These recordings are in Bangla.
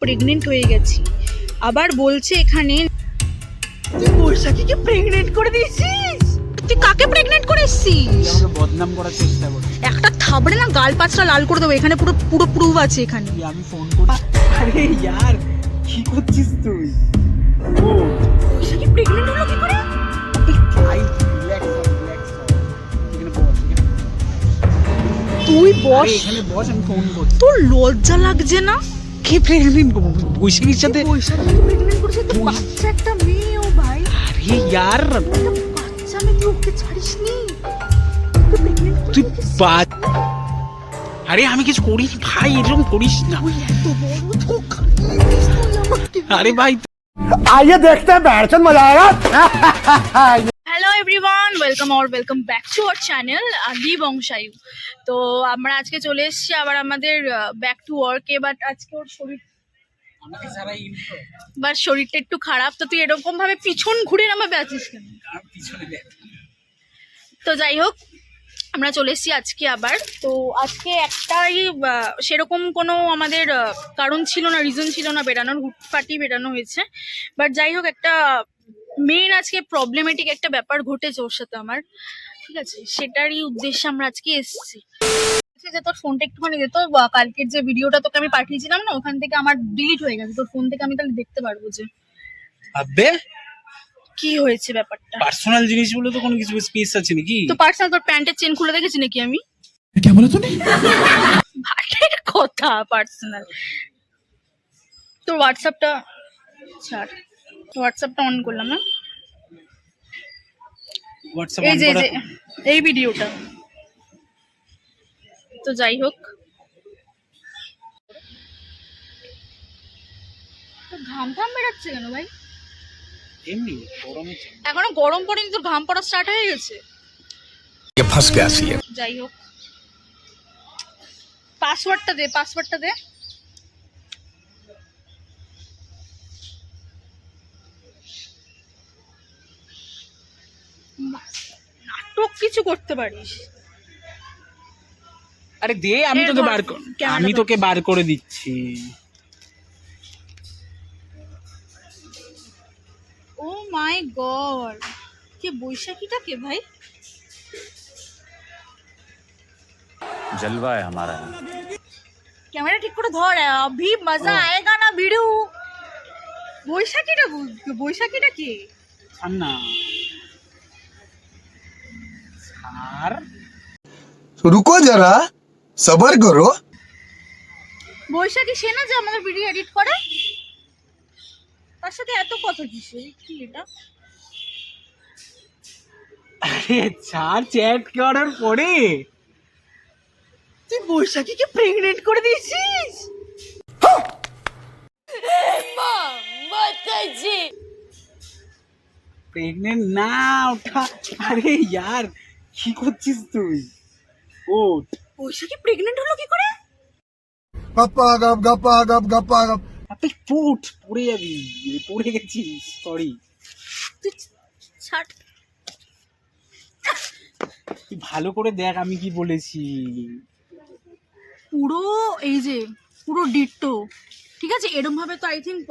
প্রেগনেন্ট হয়ে গেছি। আবার বলছে এখানে তুই বৈশাখীকে প্রেগনেন্ট করে দিয়েছিস। তুই কাকে প্রেগনেন্ট করে এসেছিস? আমাকে বদনাম করার চেষ্টা করছিস। একটা থাবড়ে না গাল পাঁচটা লাল করে দেবো। এখানে পুরো পুরো প্রুফ আছে এখানে। আমি ফোন করি। আরে यार কি করছিস তুই? ও বৈশাখী প্রেগনেন্ট হলো কি করে? ভাই রিল্যাক্স এখানে বস। তুই বস এখানে বস, আমি ফোন করছি। তোর লজ্জা লাগছে না? কে প্রেগনেন্ট? বৈশাখীর সাথে বৈশাখীকে প্রেগনেন্ট করেছে তো বাচ্চা একটা মেয়ে। ও ভাই আরে यार একটা বাচ্চা মেয়ে, তুই ওকে ছাড়িসনি। তুই আরে আমি কিছু করিস ভাই, এরকম করিস না। এত বড় ধোঁকা দিয়েছিস তুই আমাকে। আরে ভাই आइए देखते हैं बैठचंद मजा आएगा। Hello everyone, welcome back to our channel the বংশায়ু। তো আমরা আজকে চলে এসেছি আবার আমাদের ব্যাক টু ওয়ার্কে। বাট আজকে ওর আমাকে সারা ইন্ট্রো শরীরটা একটু খারাপ। তো তুই এরকম ভাবে পিছন ঘুরে নামাবে আছিস কেন? আর পিছনে দেখ। তো যাই হোক, আমরা চলে এসেছি আজকে আবার। তো আজকে একটাই সেরকম কোনো আমাদের কারণ ছিল না, রিজন ছিল না বেরানোর, হুটফাটি বেরানো হয়েছে। বাট যাই হোক, একটা মেন আজকে প্রবলেমেটিক একটা ব্যাপার ঘটেছে ওর সাথে আমার, ঠিক আছে? সেটারই উদ্দেশ্যে আমরা আজকে এসেছি। যে তোর ফোনটা একটুখানি দে তো, কালকের যে ভিডিওটা তোকে আমি পাঠিয়েছিলাম না, ওখান থেকে আমার ডিলিট হয়ে গেছে। তোর ফোন থেকে আমি তাহলে দেখতে পারবো যে আবে কি হয়েছে ব্যাপারটা। পার্সোনাল জিনিসগুলো তো কোনো কিছু স্পেস আছে নাকি? তো পার্সোনাল, তোর প্যান্টের চেন খুলে দেখেছি নাকি আমি? क्या बोला तूने? ভাটের কথা পার্সোনাল। তোর হোয়াটসঅ্যাপটা ছাড়, হোয়াটসঅ্যাপটা অন করলাম না। হোয়াটসঅ্যাপ এই অন যে করা। এই ভিডিওটা। তো যাই হোক, তো ঘাম বেরাচ্ছে কেন ভাই? এমনি গরমে এখনো গরম পড়েনি, তোর ঘাম পড়া স্টার্ট হয়ে গেছে। ये फंस गया सी है। যাই হোক, পাসওয়ার্ডটা দে। নাটক কিছু করতে পারিস? আরে দে, আমি তোকে বার আমি তোকে বার করে দিচ্ছি। ও মাই গড, কে বৈশাখীটা কে ভাই? जलवा है हमारा। ক্যামেরা ঠিক করে ধর, अभी मजा आएगा ना ভিডিও। বৈশাখীটা কে? না আর रुको जरा सबर करो। বৈশাখী সে না যে আমাদের ভিডিও এডিট করে? তার সাথে এত কথা কিসে? কি এটা? আরে চার চ্যাট করার পরে তুই বৈশাখীকে প্রেগনেন্ট করে দিয়েছিস? প্রেগনেন্ট না ওঠা। আরে यार কি করছিস তুই? ওঠ। বৈশাখী প্রেগনেন্ট হলো কি করে? गप्पा गप। আপনি পড়ে যাবি, পড়ে গেছিস, সরি। তুই ছাড়। তুই ভালো করে দেখ আমি কি বলেছি। পুরো এই যে পুরো ডিট্টো, ঠিক আছে? এরকম ভাবে তো আই থিঙ্ক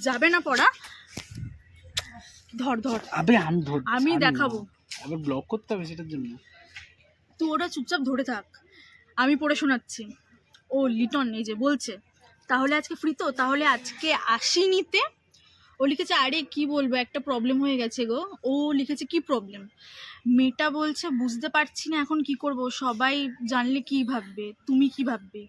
যাবে না পড়া। ধর আবে আমি ধর, আমি দেখাবো। আবার ব্লক করতে হবে সেটার জন্য। তুই ওটা চুপচাপ ধরে থাক, আমি পড়ে শোনাচ্ছি। ও লিটন এই যে বলছে, তাহলে আজকে ফ্রি তো? তাহলে আজকে আসিনিতে। ও লিখেছে আরে কি বলবো, একটা প্রবলেম হয়ে গেছে গো। ও লিখেছে কি প্রবলেম? মেয়েটা বলছে বুঝতে পারছি না এখন কি করব, সবাই জানলে কি ভাববে, তুমি কি ভাববে।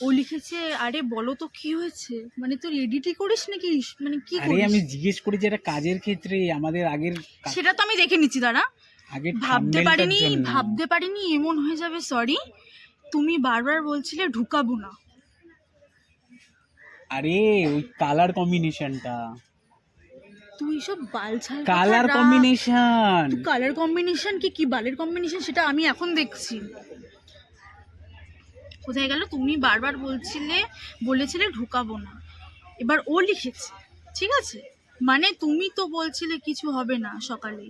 ও লিখেছে আরে বলো তো কি হয়েছে, মানে তোর এডিটই করিস নাকি, মানে কি আরে করিস? আমি জিজ্ঞেস করি যে এটা কাজের ক্ষেত্রে আমাদের আগের সেটা তো আমি দেখে নিচ্ছি, দাঁড়া। আগের ভাবতে পারিনি এমন হয়ে যাবে, সরি। তুমি বারবার বলছিলে ঢুকাবো না। আরে ওই কালার কম্বিনেশনটা, তুই সব বালছাল কালার কম্বিনেশন। কালার কম্বিনেশন কি বালের কম্বিনেশন সেটা আমি এখন দেখছি। কোথায় গেল? তুমি বারবার বলেছিলে ঢুকাবো না। এবার ও লিখেছে, ঠিক আছে, মানে তুমি তো বলছিলে কিছু হবে না সকালে।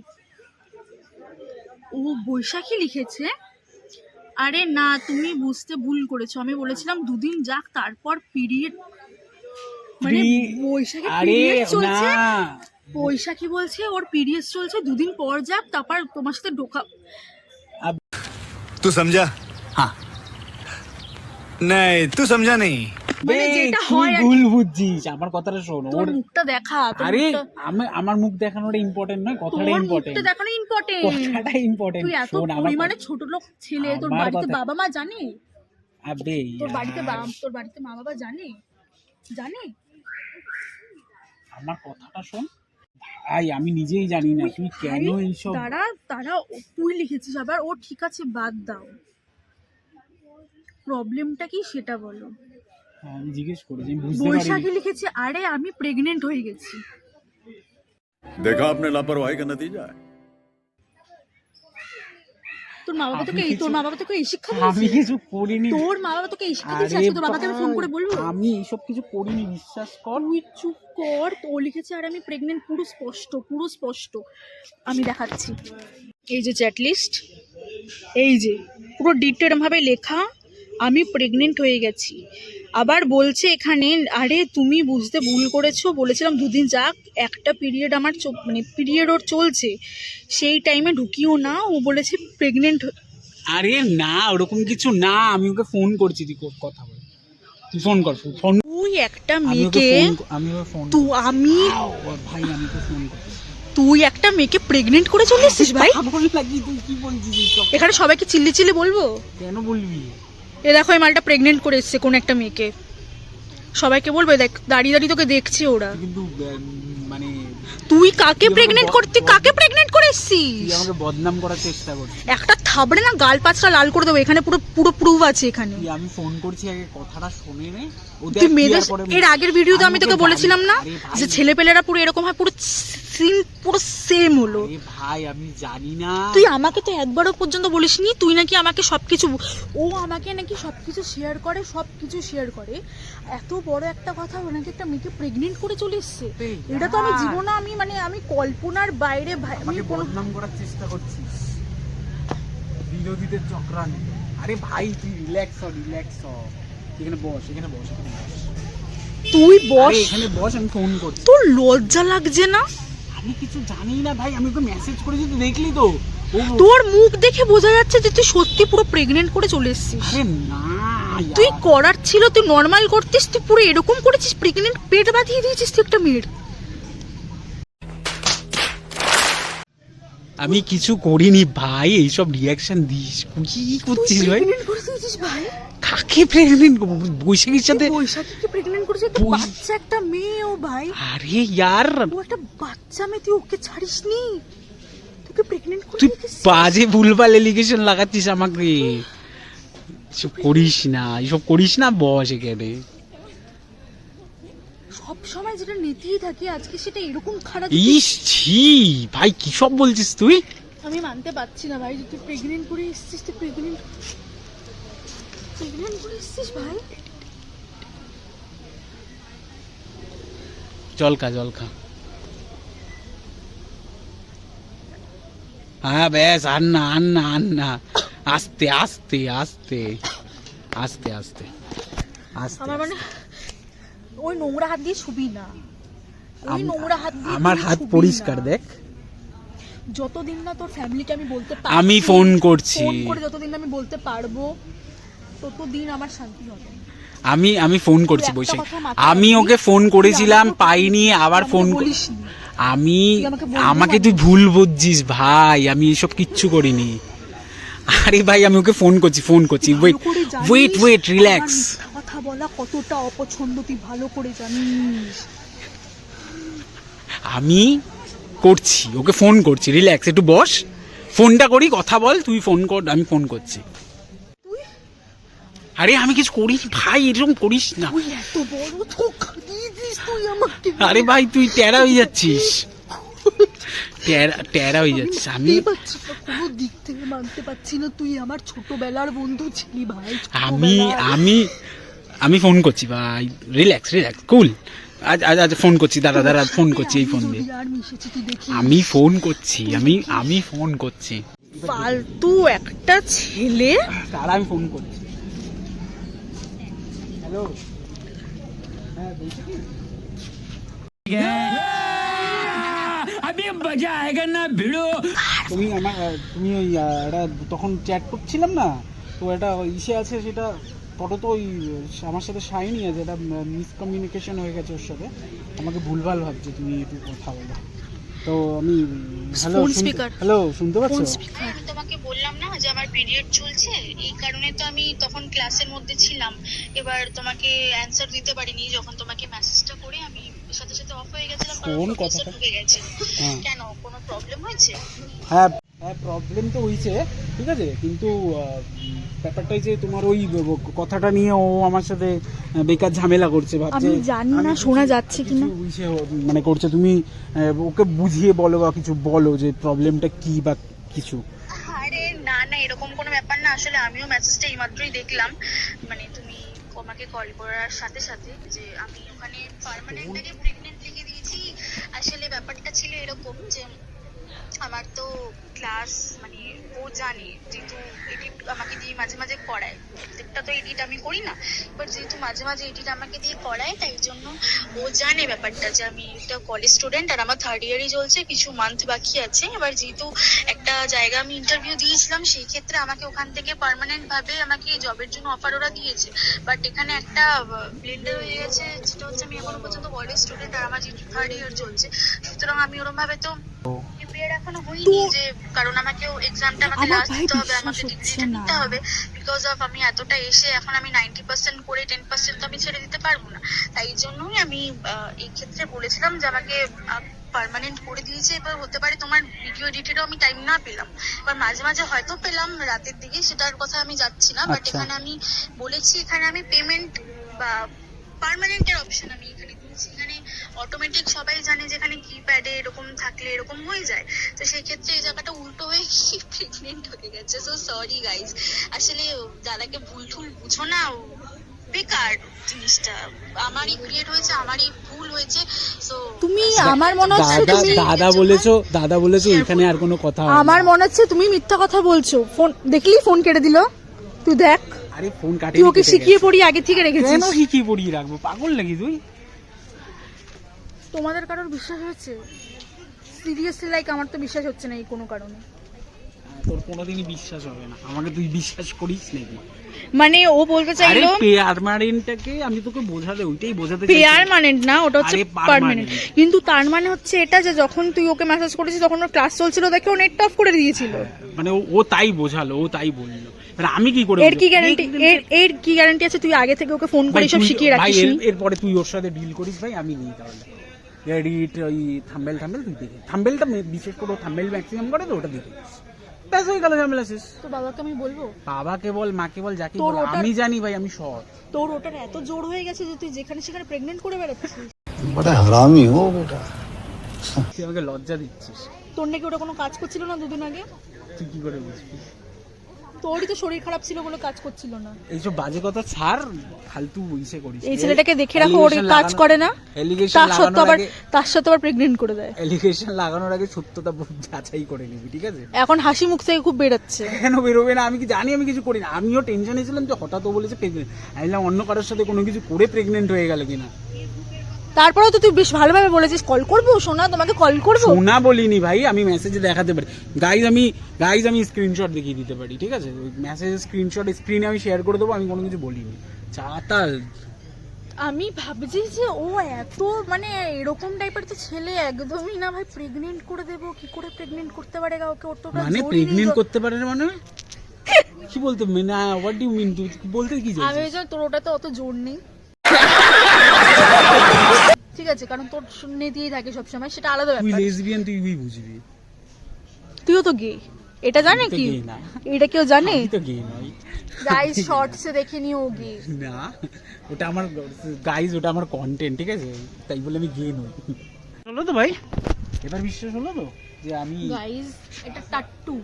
ও বৈশাখী লিখেছে আরে না তুমি বুঝতে ভুল করেছো, আমি বলেছিলাম দুদিন যাক তারপর পিরিয়ড। মানে Three- বৈশাখে আরে পিরিয়ড চলছে, না বৈশাখী বলছে ওর পিরিয়ড চলছে, দুদিন পর যাক, তারপর তোমার সাথে ঢোকা। तू समझा? हाँ। नहीं तू समझा नहीं। মানে বে, যেটা তুই হয় আর ভুল বুঝছিস, আমার কথাটা শোন। তোর ওর মুখটা দেখা, তোর আরে মুখটা- আমার মুখ দেখানোটা ইম্পর্টেন্ট নয়, কথাটা তোর ইম্পর্টেন্ট, মুখটা দেখানো ইম্পর্টেন্ট। কথাটা ইম্পর্টেন্ট। তুই এত শোন আমার পরিমাণে ছোট লোক ছেলে, তোর আমার বাড়িতে কথা- বাবা মা জানে? আবে তোর বাড়িতে ইয়ার, তোর বাড়িতে মা বাবা জানে? জানে? আমার কথাটা শোন ভাই, আমি নিজেই জানি না তুই কেন আরে, এইসব। তারা তুই লিখেছিস আবার, ও ঠিক আছে বাদ দাও, প্রবলেমটা কি সেটা বলো। হ্যাঁ, আমি জিজ্ঞেস করেছি, আমি বুঝতে পারিনি। বৈশাখী লিখেছে আরে আমি প্রেগনেন্ট হয়ে গেছি। देखा आपने लापरवाही का नतीजा है। তোর মা বাবা আমি তোকে এই শিক্ষা আমি দিয়েছে? কিছু করিনি। তোর মা বাবা তোকে এই শিক্ষা দিয়েছে? আরে আজকে তোর বাবাকে আমি ফোন করে বলবো? আমি এইসব কিছু করিনি, বিশ্বাস কর। তুই চুপ কর। তো ও লিখেছে আর আমি প্রেগনেন্ট, পুরো স্পষ্ট। আমি দেখাচ্ছি, এই যে চ্যাট লিস্ট, এই যে পুরো ডিটেল ভাবে লেখা, আমি প্রেগনেন্ট হয়ে গেছি। আবার বলছে এখানে আরে তুমি বুঝতে ভুল করেছো, বলেছিলাম দুদিন যাক, একটা পিরিয়ড আমার মানে পিরিয়ড ওর চলছে, সেই টাইমে ঢুকিও না। ও বলেছে প্রেগনেন্ট। আরে না, ওরকম কিছু না, আমি ওকে ফোন করছি, তুই কথা বল, তুই ফোন কর, ফোন। তুই একটা আমি ওকে মেয়েকে ফোন ভাই, আমি ওকে ফোন করছি। তুই একটা মেয়েকে প্রেগনেন্ট করে চলে এসেছিস ভাই? পাগল নাকি তুই? কি বলছিস এইসব? এখানে সবাইকে চিল্লি বলবো? কেন বলবি? এ দেখো এই মালটা প্রেগনেন্ট করে এসছে কোন একটা মেয়েকে, সবাইকে বলবে দেখ, দাঁড়িয়ে তোকে দেখছি ওরা। কিন্তু মানে তুই কাকে তুই প্রেগনেন্ট আমাকে করতে, কাকে প্রেগনেন্ট করে এসছিস? তুই আমাকে বদনাম করার চেষ্টা করছিস। একটা থাবড়ে না গাল পাঁচটা লাল করে দেবো, এখানে পুরো প্রুফ আছে এখানে। তুই, আমি ফোন করছি, আগে কথাটা শুনে নে। তুই মেয়েদের, এর আগের ভিডিওতে আমি তোকে বলেছিলাম না আরে ভাই, যে ছেলেপেলেরা পুরো এরকম হয়, পুরো সিন পুরো সেম হলো। আরে ভাই আমি জানি না। তুই আমাকে তো একবারও পর্যন্ত বলিসনি তুই নাকি আমাকে সবকিছু, ও আমাকে নাকি সবকিছু শেয়ার করে। এত বড় একটা কথা, ও নাকি একটা মেয়েকে প্রেগনেন্ট করে চলে এসছে। এই এটা তো আমি ইয়ার, জীবনে আমি কল্পনার বাইরে ভাই। আমি আমাকে কোনো বদনাম করার চেষ্টা করছিস, বিরোধীদের চক্রান্ত। আরে ভাই তুই রিল্যাক্স হ। এখানে বস। তুই বস, আরে এখানে বস, আমি ফোন করছি। তোর লজ্জা লাগছে না? আমি কিছু জানি না ভাই, আমি ওকে মেসেজ করেছি, তুই দেখলি তো? তোর মুখ দেখে বোঝা যাচ্ছে যে তুই সত্যি পুরো প্রেগনেন্ট করে চলে এসেছিস। আরে না, তুই করার ছিল, তুই নর্মাল করতিস, তুই পুরো এরকম করেছিস, প্রেগনেন্ট পেট বাঁধিয়ে দিয়েছিস তুই একটা মেয়ের। আমি কিছু করিনি ভাই, এইসব রিয়াকশন দিস, কি করছিস ভাই? প্রেগনেন্ট করে দিয়েছিস ভাই? কাকে প্রেগনেন্ট? বৈশাখীর সাথে? বৈশাখীকে প্রেগনেন্ট করেছে, একটা বাচ্চা, একটা মেয়ে ও ভাই। আরে ইয়ার, ও একটা বাচ্চা মেয়ে, তুই ওকে ছাড়িসনি, তোকে প্রেগনেন্ট করে তুই দিয়েছিস। বাজে ভুলভাল এলিগেশন লাগাচ্ছিস আমাকে। এসব করিস না, বস এখানে। সব সময় যেটা নিতেই থাকে, আজকে সেটা এরকম খারাপ। ইস ছি ভাই, কি সব বলছিস তুই? আমি মানতে পারছি না ভাই যে তুই প্রেগনেন্ট করে এসেছিস, তুই প্রেগনেন্ট করে এসেছিস ভাই। জল খা। হ্যাঁ ব্যাস, আর না, আস্তে। আমার মানে ওই নোংরা হাত দিয়ে ছুবি না, ওই নোংরা হাত দিয়ে আমার তুই হাত ছুবি পরিষ্কার না। দেখ। যতদিন না তোর ফ্যামিলিকে আমি বলতে পারবো, আমি ফোন করছি। ফোন করে যতদিন না আমি বলতে পারবো, ততদিন আমার শান্তি হবে না। আমি ফোন করছি তুই একটা বৈশাখী, কথা মাথায় আমি রাখবি, ওকে ফোন করেছিলাম, তুই আমাকে পাইনি, আবার আমাকে ফোন বলিসনি। আমি তুই আমাকে বলবি আমাকে না? তুই ভুল বুঝছিস ভাই, আমি এসব কিচ্ছু করিনি। আরে ভাই আমি ওকে ফোন করছি, ভালো করে জানিস ওয়েট রিল্যাক্স। আমার মিথ্যা কথা বলা কতটা অপছন্দ, তুই ভালো করে জানিস। আমি করছি, ওকে ফোন করছি, রিল্যাক্স, একটু বস, ফোনটা করি, কথা বল, তুই ফোন কর, আমি ফোন করছি। আরে আমি কিছু করিনি ভাই, এরকম করিস না। তুই এত বড় ধোঁকা দিয়েছিস তুই আমাকে। আরে ভাই তুই টেরা হয়ে যাচ্ছিস, টেরা হয়ে যাচ্ছিস। আমি মানতেই পারছি না, কোনো দিক থেকে মানতে পারছি না, তুই আমার ছোটবেলার বন্ধু ছিলি ভাই। আমি আমি আমি ফোন করছি ভাই, রিল্যাক্স কুল। আজ ফোন করছি, দাঁড়া ফোন করছি, এই ফোন দিয়ে আর মিশেছি তুই দেখি। আমি ফোন করছি, আমি ফোন করছি। ফালতু একটা ছেলে। তারা আমি ফোন করছি। হ্যালো, হ্যাঁ বলছি কি তুমি তুমি ওই একটা তখন চ্যাট করছিলাম না, তো একটা ইসে আছে, সেটা ফটো তো ওই আমার সাথে শাইনি আছে, এটা মিসকমিউনিকেশন হয়ে গেছে ওর সাথে, আমাকে ভুলভাল ভাবছে, তুমি একটু কথা বলো। তো আমি Phone speaker. হ্যালো, শুনতে পাচ্ছ? আমি তোমাকে বললাম না যে আমার পিরিয়ড চলছে, এই কারণে তো আমি তখন ক্লাসের মধ্যে ছিলাম, এবার তোমাকে অ্যানসার দিতে পারিনি। যখন তোমাকে মেসেজটা করে আমি সাথে সাথে অফ হয়ে গেছিলাম, কারণ কোন প্রফেসর কথাটা? ঢুকে গেছে। হ্যাঁ। কেন, কোনো প্রবলেম হয়েছে? হ্যাঁ হ্যাঁ, প্রবলেম তো হয়েছে, ঠিক আছে, কিন্তু ব্যাপারটাই যে তোমার ওই কথাটা নিয়ে ও আমার সাথে বেকার ঝামেলা করছে, ভাবছে আমি জানি না কিছু- শোনা যাচ্ছে কিনা। কিছু ইসে মানে করছে, তুমি ওকে বুঝিয়ে বলো বা কিছু বলো যে প্রবলেমটা কি বা কিছু। আরে না না, এরকম কোনো ব্যাপার না। আসলে আমিও মেসেজটা এইমাত্রই দেখলাম, মানে তুমি আমাকে কল করার সাথে সাথে, যে আমি ওখানে পার্মানেন্ট থেকে প্রেগনেন্ট লিখে দিয়েছি। আসলে ব্যাপারটা ছিল এরকম যে আমার তো ক্লাস, মানে ও জানে যেহেতু এডিট আমাকে দিয়ে মাঝে মাঝে করায়, প্রত্যেকটা তো এডিট আমি করি না, বাট যেহেতু মাঝে মাঝে এডিট আমাকে দিয়ে করায়, তাই জন্য ও জানে ব্যাপারটা যে আমি একটা কলেজ স্টুডেন্ট আর আমার থার্ড ইয়ারই চলছে, কিছু মান্থ বাকি আছে। এবার যেহেতু একটা জায়গা আমি ইন্টারভিউ দিয়েছিলাম, সেই ক্ষেত্রে আমাকে ওখান থেকে পার্মানেন্ট ভাবে আমাকে জবের জন্য অফার ওরা দিয়েছে, বাট এখানে একটা ব্লেন্ডার হয়ে গেছে, যেটা হচ্ছে আমি এখনো পর্যন্ত কলেজ স্টুডেন্ট আর আমার যেহেতু থার্ড ইয়ার চলছে, সুতরাং আমি ওরম ভাবে তো প্রিপেয়ার এখনো হইনি, যে কারণ আমাকেও এক্সামটা আমাকে লাস্ট দিতে হবে, আমাকে ডিগ্রিটা নিতে হবে, বিকজ অফ আমি এতটা এসে এখন আমি 90% করে 10% তো আমি ছেড়ে দিতে পারবো না। তাই জন্যই আমি এই ক্ষেত্রে বলেছিলাম যে আমাকে পার্মানেন্ট করে দিয়েছে। এবার হতে পারে তোমার ভিডিও এডিটেরও আমি টাইম না পেলাম, এবার মাঝে মাঝে হয়তো পেলাম রাতের দিকে, সেটার কথা আমি যাচ্ছি না, বাট আচ্ছা। এখানে আমি বলেছি, এখানে আমি পেমেন্ট বা পার্মানেন্টের অপশন আমি এখানে দিয়েছি। এখানে অটোমেটিক সবাই জানে যে এখানে কিপ্যাডে এরকম থাকলে এরকম হয়ে যায়, তো সেই ক্ষেত্রে এই জায়গাটা উল্টো হয়ে কি প্রেগনেন্ট হয়ে গেছে। সো সরি গাইজ, আসলে দাদাকে ভুল টুল বুঝো না, বেকার জিনিসটা আমারই ক্রিয়েট হয়েছে, আমারই ভুল হয়েছে। সো তুমি আমার মনে হচ্ছে তুমি দাদা বলেছো এখানে আর কোনো কথা হবে না। আমার মনে হচ্ছে তুমি মিথ্যা কথা বলছো। ফোন দেখলি, ফোন কেটে দিল। তুই দেখ, আরে ফোন কাটে, তুই ওকে শিখিয়ে পড়িয়ে আগে থেকে রেখেছিস। কেন শিখিয়ে পড়িয়ে রাখবো, পাগল নাকি তুই? তোমাদের কারোর বিশ্বাস হচ্ছে? সিরিয়াসলি, লাইক আমার তো বিশ্বাস হচ্ছে না এই কোনো কারণে। তোর কোনোদিনই বিশ্বাস হবে না, আমাকে তুই বিশ্বাস করিস নাকি? মানে ও বলতে আরে চাইলো পার্মানেন্টটাকে আমি তোকে বোঝাতে, ওইটাই বোঝাতে পার্মানেন্ট না, ওটা হচ্ছে আরে পার্মানেন্ট। permanent। কিন্তু তার মানে হচ্ছে এটা যে যখন তুই ওকে মেসেজ করেছিস তখন ওর ক্লাস চলছিল, দেখে ও নেট অফ করে দিয়েছিল। মানে ও তাই বোঝালো, ও তাই বললো, এবার আমি কি করে এর কি বুঝবো? গ্যারান্টি, এর কি গ্যারান্টি আছে তুই আগে থেকে ওকে ফোন করে ভাই, সব তুই- শিখিয়ে ভাই, রাখিস? এরপরে তুই ওর সাথে ডিল করিস ভাই, আমি নিই তাহলে এডিট, ওই থাম্বেল তুই দেখে, থাম্বেলটা বিশেষ করে থাম্বেল ম্যাক্সিমাম করে তো, ওটা দেখে ব্যাস হয়ে গেল, ঝামেলা শেষ। তো বাবাকে আমি বলবো? বাবাকে বল, মাকে বল, যাকে তোর বল, ওটা- আমি জানি ভাই, আমি সৎ। তোর ওটার এত জোর হয়ে গেছে যে তুই যেখানে সেখানে প্রেগনেন্ট করে বেড়াচ্ছিস। बड़ा हरामी हो बेटा। তুই আমাকে লজ্জা দিচ্ছিস, তোর নাকি ওটা কোনো কাজ করছিল না দুদিন আগে? তুই কি করে বুঝবি? তোরই তো শরীর খারাপ ছিল বলে কাজ করছিল না। এইসব বাজে কথা ছাড়, ফালতু ইসে করিস। এই ছেলেটাকে দেখে রাখো, ওর কাজ করে না, এলিগেশন তার সত্ত্বেও লাগানোর আবার আগে, তার সাথে আবার প্রেগনেন্ট করে দেয়। এলিগেশন লাগানোর আগে সত্যতা যাচাই করে নিবি, ঠিক আছে? এখন হাসি মুখ থেকে খুব বেরোচ্ছে। কেন বেরোবে না? আমি কি জানি আমি কিছু করি না? আমিও টেনশনে ছিলাম যে হঠাৎ ও বলেছে প্রেগনেন্ট, আমি বললাম অন্য কারোর সাথে কোনো কিছু করে প্রেগনেন্ট হয়ে গেল কিনা। তারপরেও তো তুই বেশ ভালোভাবে বলেছিস কল করবো সোনা, তোমাকে কল করবো। শোনা বলিনি ভাই, আমি মেসেজে দেখাতে পারি। গাইজ আমি স্ক্রিনশট দেখিয়ে দিতে পারি, ঠিক আছে? ওই মেসেজের স্ক্রিনশট স্ক্রিনে আমি শেয়ার করে দেবো, আমি কোনো কিছু বলিনি। চাতাল। আমি ভাবছি যে ও এত মানে এরকম টাইপের তো ছেলে একদমই না ভাই, প্রেগনেন্ট করে দেবো, কি করে প্রেগনেন্ট করতে পারে কাউকে? ওর তো ওটা মানে জোরই নেই। প্রেগনেন্ট করতে পারে না মানে? কি বলতে না, হোয়াট ডু মিন? তুই বলতে কি আমি চাইছিস? ভেবেছিলাম তোর ওটাতে অত জোর নেই। ঠিক আছে, কারণ তোর শুনে দিয়েই থাকে সবসময়, সেটা আলাদা তুই ব্যাপার। লেসবিয়ান, তুই বুঝবি। তুইও তো গে, এটা জানে আমি তো কি? gay না। এটা কেউ জানে? আমি তো গে নই। গাইস শর্টসে দেখে নিও ও গে। না, ওটা আমার গাইজ, ওটা আমার কন্টেন্ট, ঠিক আছে? তাই বলে আমি গে নই। হলো তো ভাই, এবার বিশ্বাস হলো তো যে আমি গাইস এটা টাট্টু,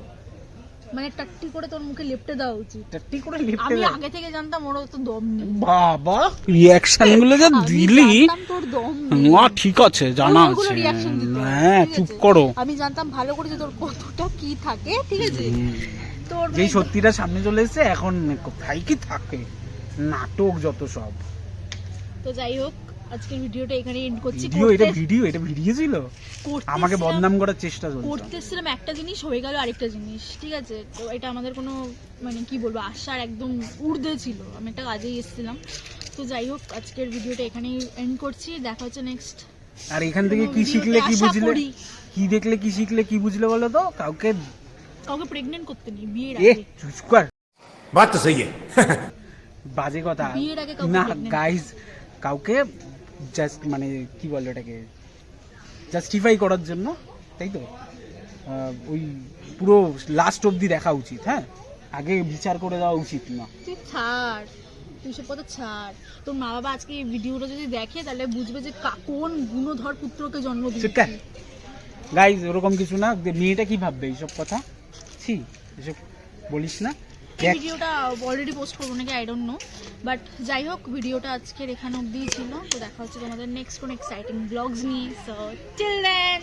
মানে টাট্টি করে তোর মুখে লেপটে দেওয়া উচিত। টাট্টি করে লিখতে আমি আগে থেকে জানতাম ওর তো দম নেই। বাবা, রিঅ্যাকশন গুলো যা আমি দিলি, জানতাম তোর দম নেই। ঠিক আছে, জানা ওগুলো আছে। reaction দিতে হয়, হ্যাঁ, ঠিক চুপ আছে? করো। আমি জানতাম ভালো করে যে তোর কতটা কি থাকে, ঠিক আছে? তোর যেই সত্যিটা সামনে চলে এসেছে, এখন কোথায় কি থাকে, নাটক যত সব। তো যাই হোক, আজকের ভিডিওটা এখানে এন্ড করছি। এটা ভিডিও ছিল, আমাকে বদনাম করার চেষ্টা চলছে। করতেছিলাম একটা জিনিস, হয়ে গেল আরেকটা জিনিস, ঠিক আছে? তো এটা আমাদের কোনো মানে কি বলবো আশার একদম ঊর্ধ্বে ছিল, আমি একটা কাজেই এসেছিলাম। তো যাই হোক আজকের ভিডিওটা এখানেই এন্ড করছি, দেখা হচ্ছে নেক্সট। আর এখান থেকে কি শিখলে কি বুঝলে, কি দেখলে কি শিখলে কি বুঝলে বলো তো? কাউকে প্রেগনেন্ট করতে নেই বিয়ের এ আগে। চুপ কর, बात तो सही है। বাজে কথা বিয়ের আগে কাউকে না pregnant গাইস। কাউকে জাস্ট মানে কি বলে এটাকে, জাস্টিফাই করার জন্য, তাই তো? ওই পুরো লাস্ট অবধি দেখা উচিত, হ্যাঁ, আগে বিচার করে দেওয়া উচিত না। তুই ছাড়, তুই সব কথা ছাড়। তোর মা বাবা আজকে এই ভিডিওটা যদি দেখে তাহলে বুঝবে যে কোন গুণধর পুত্রকে জন্ম দিয়েছে। গাইস ওরকম কিছু না, মেয়েটা কি ভাববে এইসব কথা? ছি, এসব বলিস না। এই ভিডিওটা অলরেডি পোস্ট করবো নাকি আই ডোন্ট নো, বাট যাই হোক ভিডিওটা আজকের এখানে অবধিই ছিল। তো দেখা হচ্ছে তোমাদের নেক্সট কোন এক্সাইটিং ব্লগস নিয়ে। সো টিল দেন